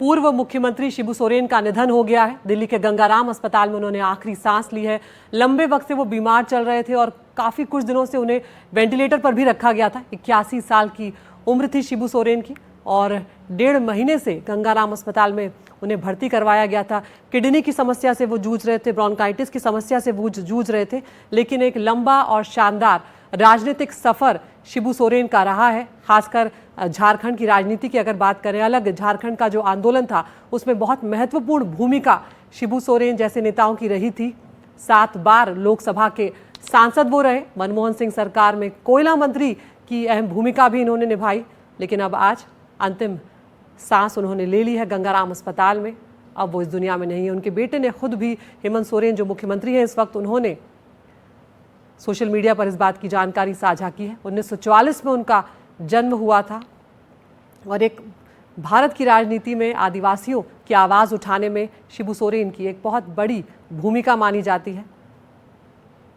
पूर्व मुख्यमंत्री शिबू सोरेन का निधन हो गया है। दिल्ली के गंगाराम अस्पताल में उन्होंने आखिरी सांस ली है। लंबे वक्त से वो बीमार चल रहे थे और काफ़ी कुछ दिनों से उन्हें वेंटिलेटर पर भी रखा गया था। 81 साल की उम्र थी शिबू सोरेन की और 1.5 महीने से गंगाराम अस्पताल में उन्हें भर्ती करवाया गया था। किडनी की समस्या से वो जूझ रहे थे, ब्रोंकाइटिस की समस्या से वो जूझ रहे थे। लेकिन एक लंबा और शानदार राजनीतिक सफ़र शिबू सोरेन का रहा है। खासकर झारखंड की राजनीति की अगर बात करें, अलग झारखंड का जो आंदोलन था उसमें बहुत महत्वपूर्ण भूमिका शिबू सोरेन जैसे नेताओं की रही थी। 7 बार लोकसभा के सांसद वो रहे। मनमोहन सिंह सरकार में कोयला मंत्री की अहम भूमिका भी इन्होंने निभाई। लेकिन अब आज अंतिम सांस उन्होंने ले ली है गंगाराम अस्पताल में। अब वो इस दुनिया में नहीं है। उनके बेटे ने खुद भी, हेमंत सोरेन जो मुख्यमंत्री हैं इस वक्त, उन्होंने सोशल मीडिया पर इस बात की जानकारी साझा की है। 1944 में उनका जन्म हुआ था और एक भारत की राजनीति में आदिवासियों की आवाज़ उठाने में शिबू सोरेन की एक बहुत बड़ी भूमिका मानी जाती है।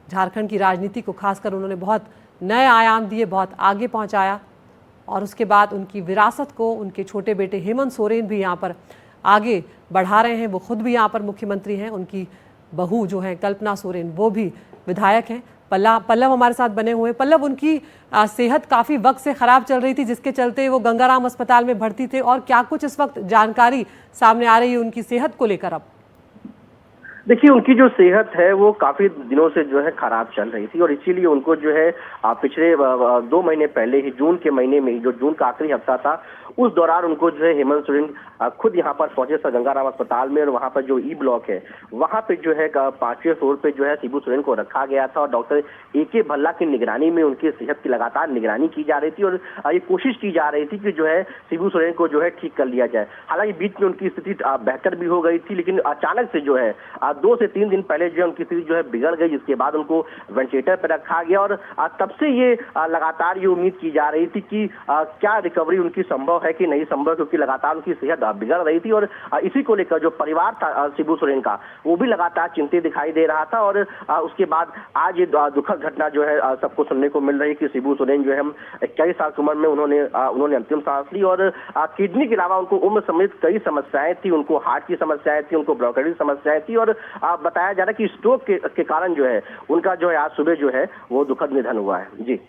झारखंड की राजनीति को खासकर उन्होंने बहुत नए आयाम दिए, बहुत आगे पहुंचाया और उसके बाद उनकी विरासत को उनके छोटे बेटे हेमंत सोरेन भी यहाँ पर आगे बढ़ा रहे हैं। वो खुद भी यहाँ पर मुख्यमंत्री हैं। उनकी बहू जो है कल्पना सोरेन, वो भी विधायक हैं। पल्लव हमारे साथ बने हुए हैं। पल्लव, उनकी सेहत काफ़ी वक्त से ख़राब चल रही थी जिसके चलते वो गंगाराम अस्पताल में भर्ती थे, और क्या कुछ इस वक्त जानकारी सामने आ रही है उनकी सेहत को लेकर? अब देखिए, उनकी जो सेहत है वो काफी दिनों से जो है खराब चल रही थी और इसीलिए उनको जो है पिछले 2 महीने पहले ही, जून के महीने में, जो जून का आखिरी हफ्ता था, उस दौरान उनको जो है हेमंत सोरेन खुद यहाँ पर पहुंचे था गंगाराम अस्पताल में। और वहाँ पर जो ई ब्लॉक है वहाँ पे जो है 5वें फ्लोर पे जो है शिबू सोरेन को रखा गया था और डॉक्टर AK भल्ला की निगरानी में उनकी सेहत की लगातार निगरानी की जा रही थी और ये कोशिश की जा रही थी कि जो है शिबू सोरेन को जो है ठीक कर लिया जाए। हालांकि बीच में उनकी स्थिति बेहतर भी हो गई थी, लेकिन अचानक से जो है 2 से 3 दिन पहले जो है उनकी स्थिति जो है बिगड़ गई, जिसके बाद उनको वेंटिलेटर पर रखा गया। और तब से ये लगातार ये उम्मीद की जा रही थी कि क्या रिकवरी उनकी संभव है कि नहीं संभव, क्योंकि लगातार उनकी सेहत बिगड़ रही थी और इसी को लेकर जो परिवार था शिबू सोरेन का, वो भी लगातार चिंतित दिखाई दे रहा था। और उसके बाद आज ये दुखद घटना जो है सबको सुनने को मिल रही है कि शिबू सोरेन जो है 21 साल की उम्र में उन्होंने अंतिम सांस ली और किडनी के अलावा उनको उम्र समेत कई समस्याएं थी। उनको हार्ट की समस्याएं थी, उनको ब्रोंकाइटिस समस्याएं थी और बताया जा रहा है कि स्ट्रोक के कारण जो है उनका जो है आज सुबह जो है वो दुखद निधन हुआ है। जी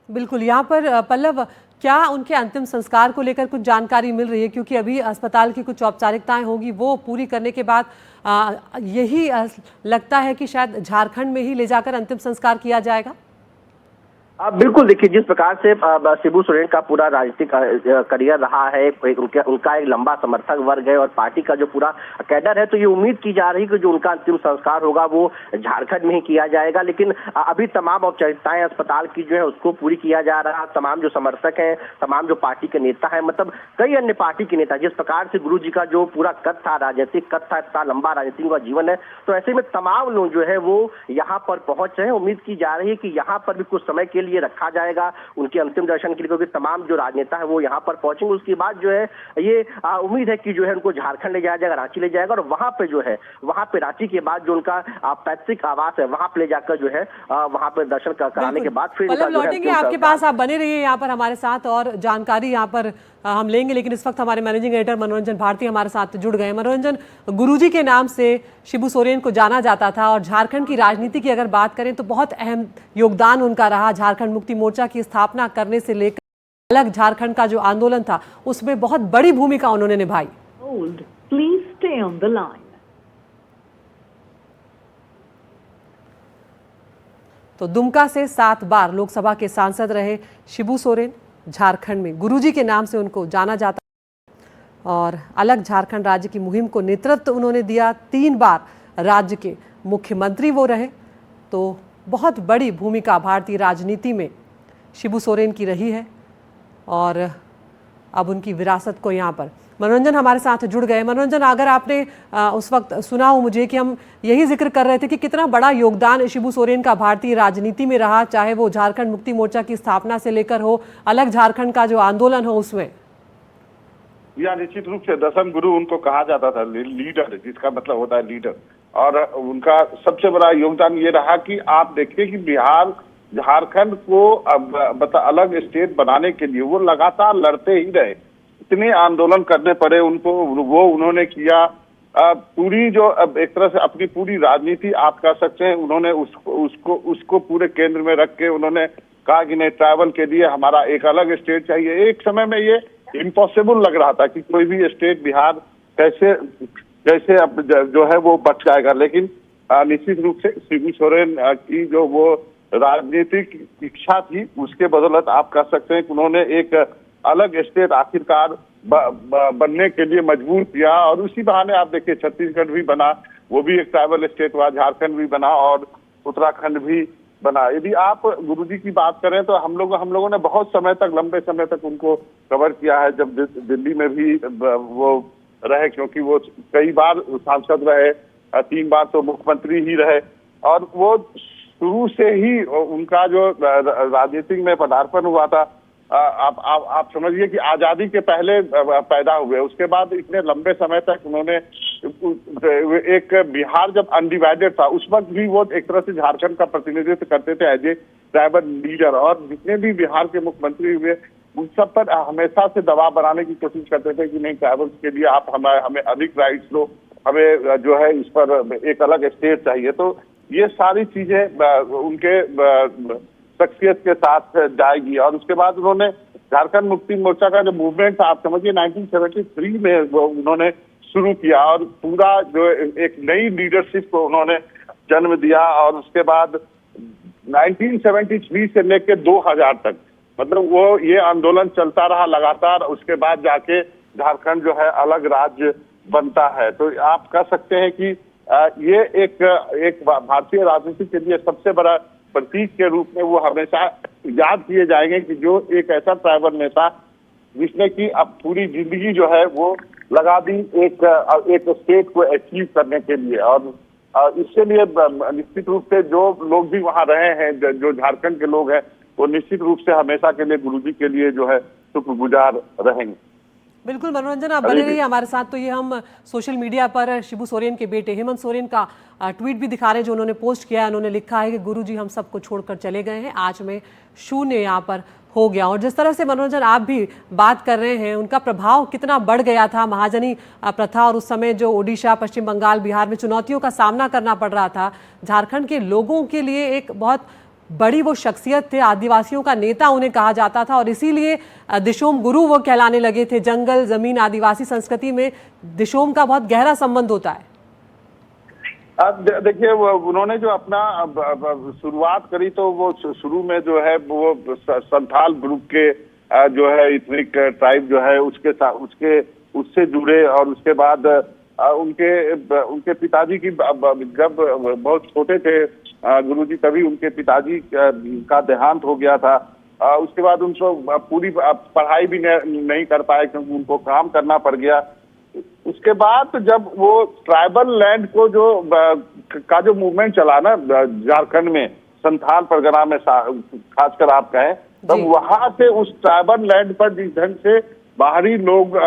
बिल्कुल। यहाँ पर पल्लव, क्या उनके अंतिम संस्कार को लेकर कुछ जानकारी मिल रही है? क्योंकि अभी अस्पताल की कुछ औपचारिकताएं होगी, वो पूरी करने के बाद यही लगता है कि शायद झारखंड में ही ले जाकर अंतिम संस्कार किया जाएगा। बिल्कुल। देखिए, जिस प्रकार से शिबू सोरेन का पूरा राजनीतिक करियर रहा है, उनका एक लंबा समर्थक वर्ग है और पार्टी का जो पूरा कैडर है, तो ये उम्मीद की जा रही है कि जो उनका अंतिम संस्कार होगा वो झारखंड में ही किया जाएगा। लेकिन अभी तमाम औपचारिकताएं अस्पताल की जो है उसको पूरी किया जा रहा है। तमाम जो समर्थक हैं, तमाम जो पार्टी के नेता हैं, मतलब कई अन्य पार्टी के नेता, जिस प्रकार से गुरु जी का जो पूरा कद था, राजनीतिक कद था, इतना लंबा राजनीतिक जीवन है, तो ऐसे में तमाम लोग जो है वो यहाँ पर पहुंच रहे हैं। उम्मीद की जा रही है कि यहाँ पर भी कुछ समय के लिए रखा जाएगा उनके अंतिम दर्शन के लिए, क्योंकि तमाम जो राजनेता है वो यहाँ पर पहुंचेंगे। उसके बाद जो है ये उम्मीद है कि जो है उनको झारखंड ले जाया जाएगा, रांची ले जाएगा और वहां पे जो है, वहां पे रांची के बाद जो उनका पैतृक आवास है वहां पे ले जाकर जो है वहां पे दर्शन कराने के बाद फिर लौटेंगे आपके पास। आप बने रहिए यहाँ पर हमारे साथ और जानकारी यहाँ पर हम लेंगे। लेकिन इस वक्त हमारे मैनेजिंग एडिटर मनोरंजन भारती हमारे साथ जुड़ गए। मनोरंजन, गुरुजी के नाम से शिबू सोरेन को जाना जाता था और झारखंड की राजनीति की अगर बात करें तो बहुत अहम योगदान उनका रहा। झारखंड मुक्ति मोर्चा की स्थापना करने से लेकर अलग झारखंड का जो आंदोलन था उसमें बहुत बड़ी भूमिका उन्होंने निभाई। Please stay on the line. तो दुमका से 7 बार लोकसभा के सांसद रहे शिबू सोरेन। झारखंड में गुरुजी के नाम से उनको जाना जाता और अलग झारखंड राज्य की मुहिम को नेतृत्व उन्होंने दिया। 3 बार राज्य के मुख्यमंत्री वो रहे। तो बहुत बड़ी भूमिका भारतीय राजनीति में शिबू सोरेन की रही है और अब उनकी विरासत को यहाँ पर मनोरंजन हमारे साथ जुड़ गए। मनोरंजन, अगर आपने उस वक्त सुना हो मुझे कि हम यही जिक्र कर रहे थे कि कितना बड़ा योगदान शिबू सोरेन का भारतीय राजनीति में रहा, चाहे वो झारखंड मुक्ति मोर्चा की स्थापना से लेकर हो, अलग झारखंड का जो आंदोलन हो उसमें। या निश्चित रूप से दशम गुरु उनको कहा जाता था, लीडर, जिसका मतलब होता है लीडर। और उनका सबसे बड़ा योगदान ये रहा कि आप देखिए कि बिहार झारखंड को अलग स्टेट बनाने के लिए वो लगातार लड़ते ही रहे। जितने आंदोलन करने पड़े उनको, वो उन्होंने किया। पूरी जो अब एक तरह से अपनी पूरी राजनीति आप कह सकते हैं, उन्होंने उसको पूरे केंद्र में रख के उन्होंने कहा कि नहीं, ट्राइबल के लिए हमारा एक अलग स्टेट चाहिए। एक समय में ये इम्पॉसिबल लग रहा था कि कोई भी स्टेट बिहार कैसे अब जो है वो बच जाएगा, लेकिन निश्चित रूप से शिबू सोरेन की जो वो राजनीतिक इच्छा थी, उसके बदौलत आप कह सकते हैं कि उन्होंने एक अलग स्टेट आखिरकार बनने के लिए मजबूर किया। और उसी बहाने आप देखिए छत्तीसगढ़ भी बना, वो भी एक ट्राइबल स्टेट हुआ, झारखंड भी बना और उत्तराखंड भी बना। यदि आप गुरुजी की बात करें तो हम लोगों ने बहुत समय तक, लंबे समय तक उनको कवर किया है। जब दिल्ली में भी वो रहे, क्योंकि वो कई बार सांसद रहे, 3 बार तो मुख्यमंत्री ही रहे, और वो शुरू से ही उनका जो राजनीतिक में पदार्पण हुआ था, आप समझिए कि आजादी के पहले पैदा हुए। उसके बाद इतने लंबे समय तक उन्होंने एक, बिहार जब अनडिवाइडेड था उस वक्त भी वो एक तरह से झारखंड का प्रतिनिधित्व करते थे एज ए ट्राइबल लीडर, और जितने भी बिहार के मुख्यमंत्री हुए उन सब पर हमेशा से दबाव बनाने की कोशिश करते थे कि नहीं, ट्राइबल्स के लिए आप हमें अधिक राइट्स दो, हमें जो है इस पर एक अलग स्टेट चाहिए। तो ये सारी चीजें उनके शख्सियत के साथ जाएगी। और उसके बाद उन्होंने झारखंड मुक्ति मोर्चा का जो मूवमेंट था, आप समझिए 1973 में वो उन्होंने शुरू किया, और पूरा जो एक नई लीडरशिप को उन्होंने जन्म दिया। और उसके बाद 1973 से लेकर 2000 तक मतलब वो ये आंदोलन चलता रहा लगातार। उसके बाद जाके झारखंड जो है अलग राज्य बनता है। तो आप कह सकते हैं कि ये एक भारतीय राजनीति के लिए सबसे बड़ा प्रतीक के रूप में वो हमेशा याद किए जाएंगे कि जो एक ऐसा ट्राइबल नेता जिसने कि अब पूरी जिंदगी जो है वो लगा दी एक स्टेट को अचीव करने के लिए। और इसके लिए निश्चित रूप से जो लोग भी वहाँ रहे हैं, जो झारखंड के लोग हैं, वो निश्चित रूप से हमेशा के लिए गुरुजी के लिए जो है शुक्रगुजार रहेंगे। बिल्कुल मनोरंजन, आप बने रहिए हमारे साथ। तो ये हम सोशल मीडिया पर शिबू सोरेन के बेटे हेमंत सोरेन का ट्वीट भी दिखा रहे हैं, जो उन्होंने पोस्ट किया है। उन्होंने लिखा है कि गुरुजी हम सबको छोड़कर चले गए हैं, आज मैं शून्य यहाँ पर हो गया। और जिस तरह से मनोरंजन आप भी बात कर रहे हैं, उनका प्रभाव कितना बढ़ गया था, महाजनी प्रथा, और उस समय जो ओडिशा, पश्चिम बंगाल, बिहार में चुनौतियों का सामना करना पड़ रहा था, झारखंड के लोगों के लिए एक बहुत बड़ी वो शख्सियत थे, आदिवासियों का नेता उन्हें कहा जाता था, और इसीलिए दिशोम गुरु वो कहलाने लगे थे। जंगल, जमीन, आदिवासी संस्कृति में दिशोम का बहुत गहरा संबंध होता है। देखिए, उन्होंने जो अपना शुरुआत करी तो वो शुरू में जो है वो संथाल ग्रुप के जो है इथनिक ट्राइब जो है उससे जुड़े। और उसके बाद उनके पिताजी की जब बहुत छोटे थे गुरुजी, तभी उनके पिताजी का देहांत हो गया था। उसके बाद उनको पूरी पढ़ाई भी नहीं कर पाए क्योंकि उनको काम करना पड़ गया। उसके बाद जब वो ट्राइबल लैंड को जो मूवमेंट चला ना झारखंड में, संथाल परगना में खासकर आप कहें, तब वहां से उस ट्राइबल लैंड पर जिस ढंग से बाहरी लोग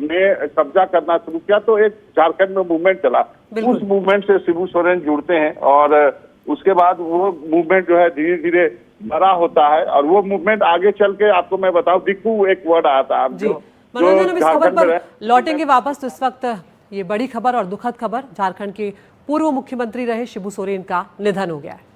ने कब्जा करना शुरू किया, तो एक झारखंड में मूवमेंट चला। उस मूवमेंट से शिबू सोरेन जुड़ते हैं, और उसके बाद वो मूवमेंट जो है धीरे धीरे बड़ा होता है। और वो मूवमेंट आगे चल के, आपको मैं बताऊं, दिक्कू एक वर्ड आया था। आप जो मनोरंजन, हम इस खबर पर लौटेंगे वापस। तो इस वक्त ये बड़ी खबर और दुखद खबर, झारखंड के पूर्व मुख्यमंत्री रहे शिबू सोरेन का निधन हो गया है।